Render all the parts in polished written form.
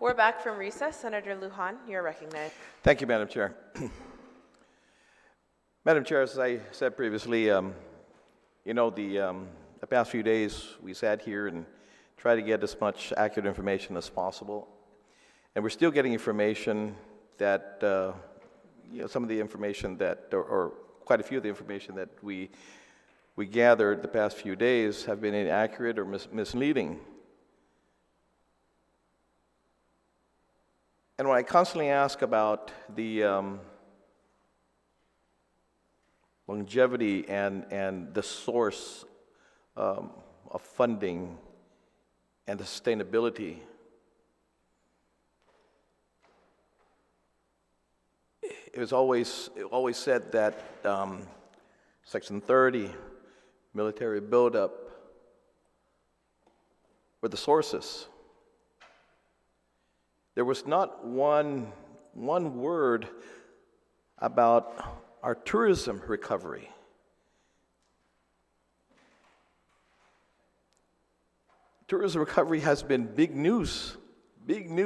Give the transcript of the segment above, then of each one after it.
We're back from recess. Senator Lujan, you're recognized. Thank you, Madam Chair. Madam Chair, as I said previously, the past few days we sat here and tried to get as much accurate information as possible. And we're still getting information that, some of the information that, or quite a few of the information that we gathered the past few days have been inaccurate or misleading. And when I constantly ask about the longevity and the source of funding and the sustainability, it was always said that Section 30, military buildup, were the sources. There was not one word about our tourism recovery. Tourism recovery has been big news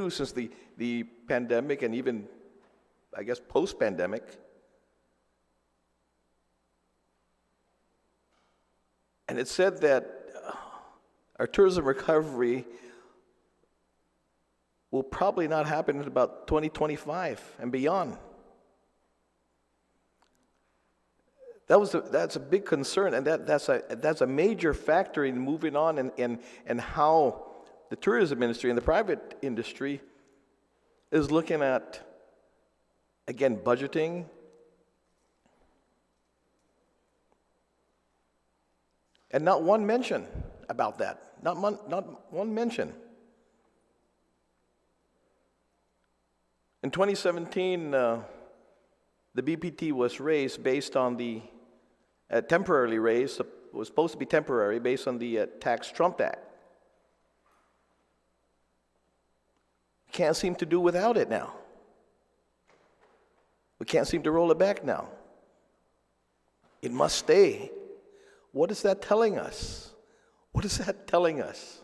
since the pandemic and even, I guess, post-pandemic. And it said that our tourism recovery will probably not happen until about 2025 and beyond. That's a big concern, and that's a major factor in moving on and how the tourism industry and the private industry is looking at, again, budgeting, and not one mention about that. Not one mention. In 2017, the BPT was raised based on the temporarily raised. It was supposed to be temporary based on the Tax Trump Act. Can't seem to do without it now. We can't seem to roll it back now. It must stay. What is that telling us? What is that telling us?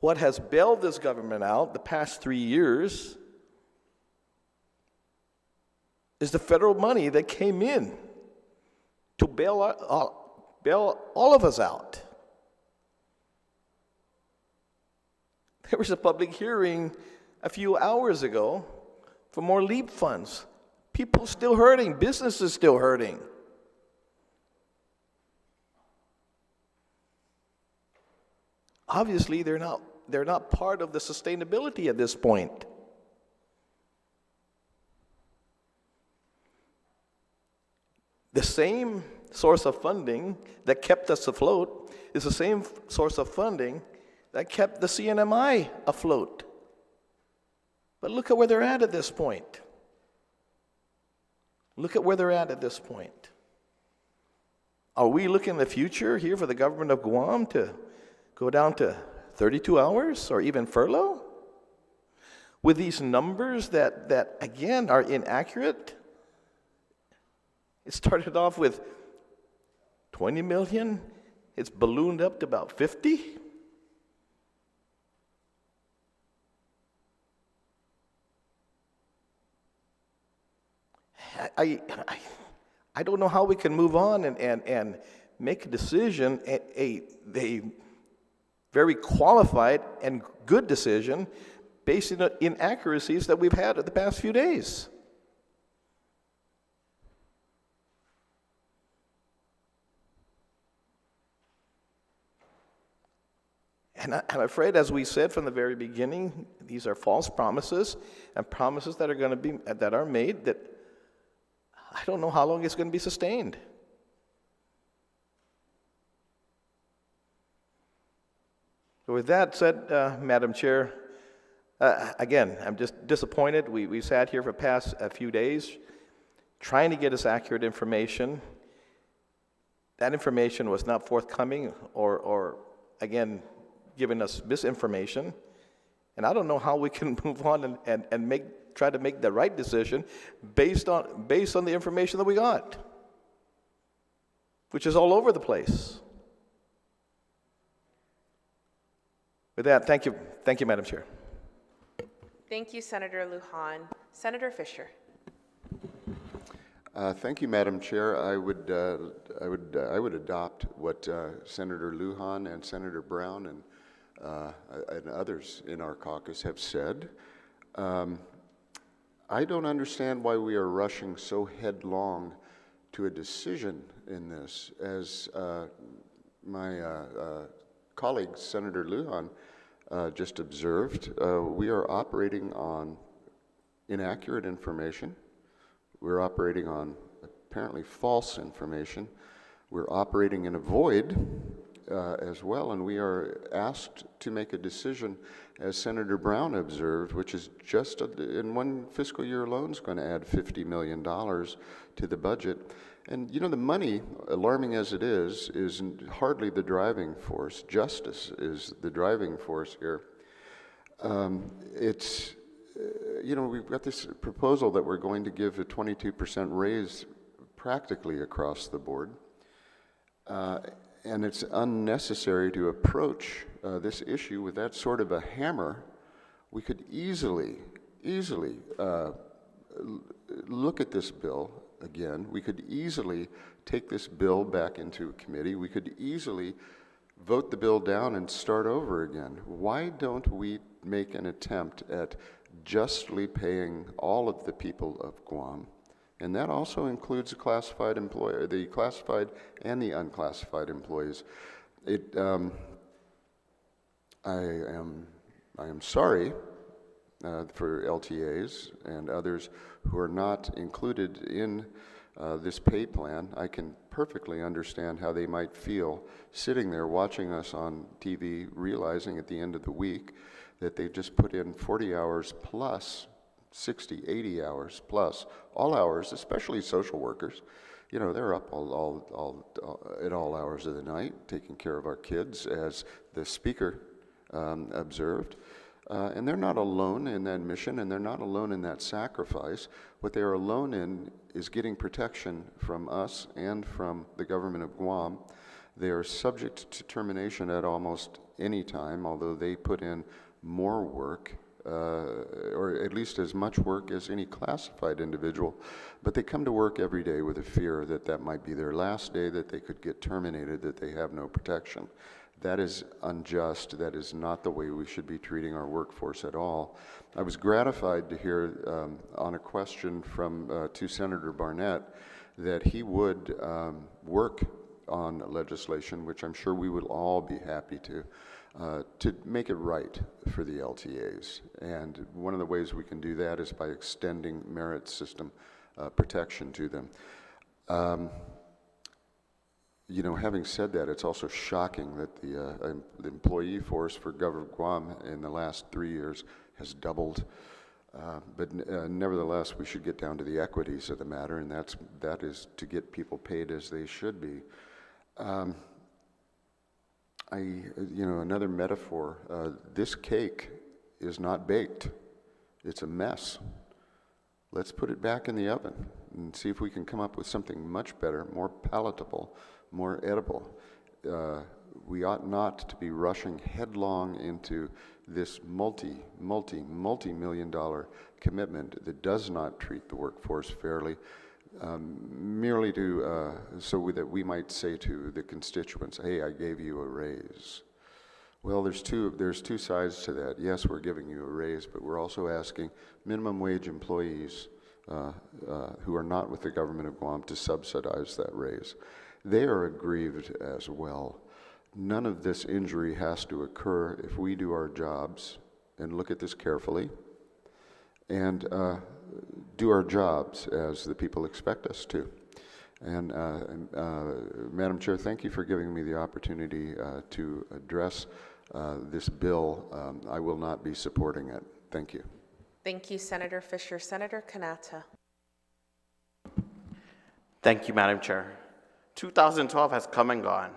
What has bailed this government out the past 3 years is the federal money that came in to bail all of us out. There was a public hearing a few hours ago for more LEAP funds. People still hurting, businesses still hurting. Obviously, they're not part of the sustainability at this point. The same source of funding that kept us afloat is the same source of funding that kept the CNMI afloat. But look at where they're at this point. Look at where they're at this point. Are we looking in the future here for the government of Guam to go down to 32 hours or even furlough? With these numbers that again are inaccurate? It started off with 20 million. It's ballooned up to about 50. I don't know how we can move on and make a decision, a very qualified and good decision based on inaccuracies that we've had at the past few days. And I'm afraid, as we said from the very beginning, these are false promises and promises that are made that I don't know how long it's going to be sustained. So with that said, Madam Chair, again, I'm just disappointed. We sat here for past a few days trying to get us accurate information. That information was not forthcoming or again, giving us misinformation. And I don't know how we can move on and try to make the right decision based on the information that we got, which is all over the place. With that, thank you, Madam Chair. Thank you, Senator Lujan. Senator Fisher. Thank you, Madam Chair. I would adopt what Senator Lujan and Senator Brown and others in our caucus have said. I don't understand why we are rushing so headlong to a decision in this. As my colleague, Senator Lujan, just observed, we are operating on inaccurate information. We're operating on apparently false information. We're operating in a void as well, and we are asked to make a decision, as Senator Brown observed, which is just in one fiscal year alone is going to add $50 million to the budget. And you know, the money, alarming as it is hardly the driving force. Justice is the driving force here. You know, we've got this proposal that we're going to give a 22% raise practically across the board. And it's unnecessary to approach this issue with that sort of a hammer. We could easily look at this bill again. We could easily take this bill back into committee. We could easily vote the bill down and start over again. Why don't we make an attempt at justly paying all of the people of Guam? And that also includes the classified and the unclassified employees. I am sorry for LTAs and others who are not included in this pay plan. I can perfectly understand how they might feel sitting there watching us on TV, realizing at the end of the week that they've just put in 40 hours plus 60, 80 hours plus, all hours, especially social workers. You know, they're up at all hours of the night, taking care of our kids, as the speaker observed. And they're not alone in that mission, and they're not alone in that sacrifice. What they are alone in is getting protection from us and from the government of Guam. They are subject to termination at almost any time, although they put in more work, or at least as much work as any classified individual, but they come to work every day with a fear that that might be their last day, that they could get terminated, that they have no protection. That is unjust. That is not the way we should be treating our workforce at all. I was gratified to hear on a question from to Senator Barnett that he would work on legislation, which I'm sure we would all be happy to make it right for the LTAs. And one of the ways we can do that is by extending merit system protection to them. You know, having said that, it's also shocking that the employee force for Governor Guam in the last 3 years has doubled. But nevertheless, we should get down to the equities of the matter, and that is to get people paid as they should be. You know, another metaphor, this cake is not baked. It's a mess. Let's put it back in the oven and see if we can come up with something much better, more palatable, more edible. We ought not to be rushing headlong into this multi-million dollar commitment that does not treat the workforce fairly, merely to so that we might say to the constituents, "Hey, I gave you a raise." Well, there's two sides to that. Yes, we're giving you a raise, but we're also asking minimum wage employees who are not with the government of Guam to subsidize that raise. They are aggrieved as well. None of this injury has to occur if we do our jobs and look at this carefully and do our jobs as the people expect us to. And Madam Chair, thank you for giving me the opportunity to address this bill. I will not be supporting it. Thank you. Thank you, Senator Fisher. Senator Kanata. Thank you, Madam Chair. 2012 has come and gone.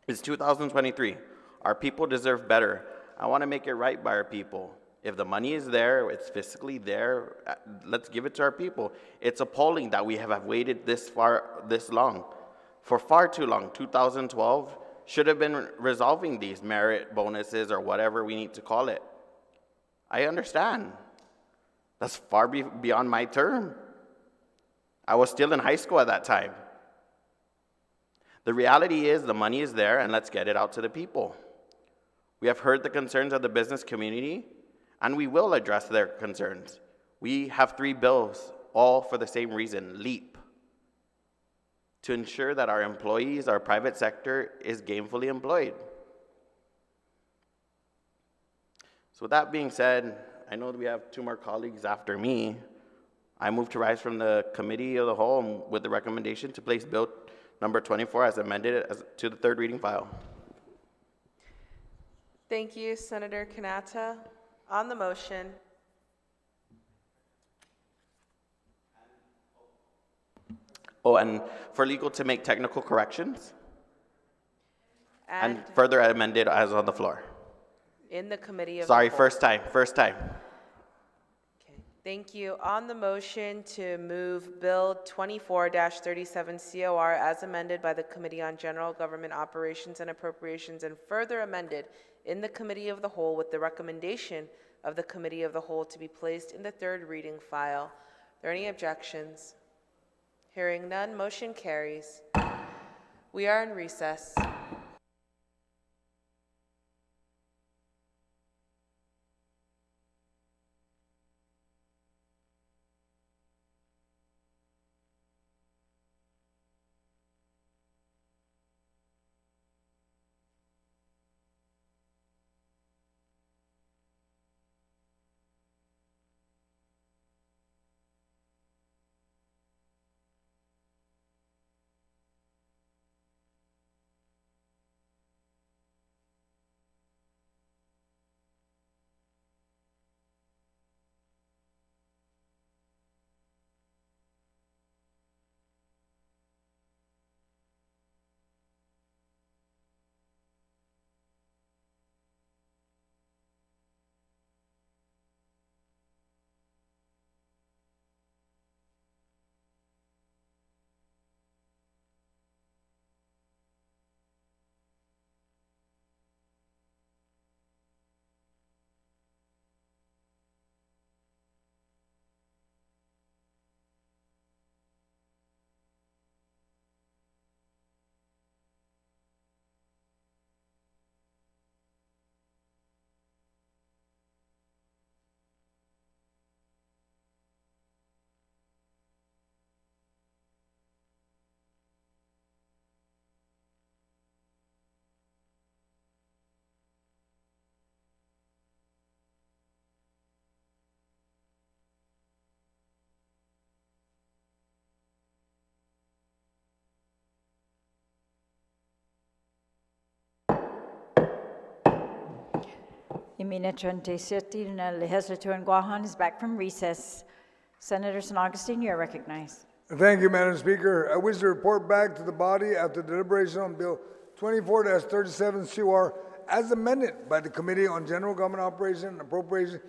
It's 2023. Our people deserve better. I want to make it right by our people. If the money is there, it's physically there, let's give it to our people. It's appalling that we have waited this long, for far too long. 2012, should have been resolving these merit bonuses or whatever we need to call it. I understand. That's far beyond my term. I was still in high school at that time. The reality is the money is there, and let's get it out to the people. We have heard the concerns of the business community, and we will address their concerns. We have 3 bills, all for the same reason, LEAP, to ensure that our employees, our private sector, is gainfully employed. So with that being said, I know that we have 2 more colleagues after me. I move to rise from the committee of the whole with the recommendation to place Bill number 24 as amended to the 3rd reading file. Thank you, Senator Kanata. On the motion. Oh, and for legal to make technical corrections And and further amended as on the floor. in the committee of Sorry, the whole. first time. Okay. Thank you. On the motion to move Bill 24-37 COR as amended by the Committee on General Government Operations and Appropriations and further amended in the Committee of the Whole with the recommendation of the Committee of the Whole to be placed in the 3rd reading file. Are there any objections? Hearing none, motion carries. We are in recess. Immediate Legislature in Guam is back from recess. Senator San Augustine, you are recognized. Thank you, Madam Speaker. I wish to report back to the body after deliberation on Bill 24-37 COR as amended by the Committee on General Government Operations and Appropriations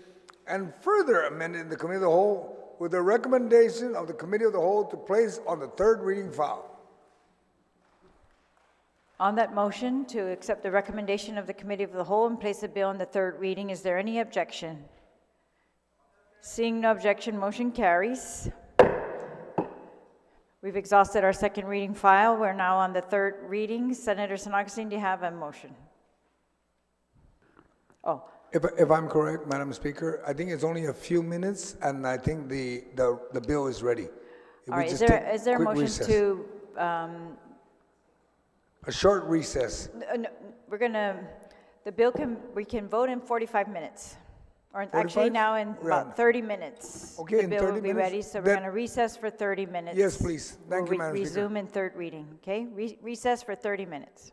and further amended in the Committee of the Whole with the recommendation of the Committee of the Whole to place on the 3rd reading file. On that motion to accept the recommendation of the Committee of the Whole and place the bill on the 3rd reading, is there any objection? Seeing no objection, motion carries. We've exhausted our 2nd reading file. We're now on the 3rd reading. Senator San Augustine, do you have a motion? Oh, If I'm correct, Madam Speaker, I think it's only a few minutes, and I think the bill is ready. If all we right. just Is there take a quick motion recess. to, A short recess. no, we can vote in 45 minutes. Or actually 45? now in We're on. about 30 minutes. Okay, The in bill 30 will be minutes? ready, so we're Then- going to recess for 30 minutes. Yes, please. Thank you, Madam Speaker. Resume in 3rd reading, okay? Recess for 30 minutes.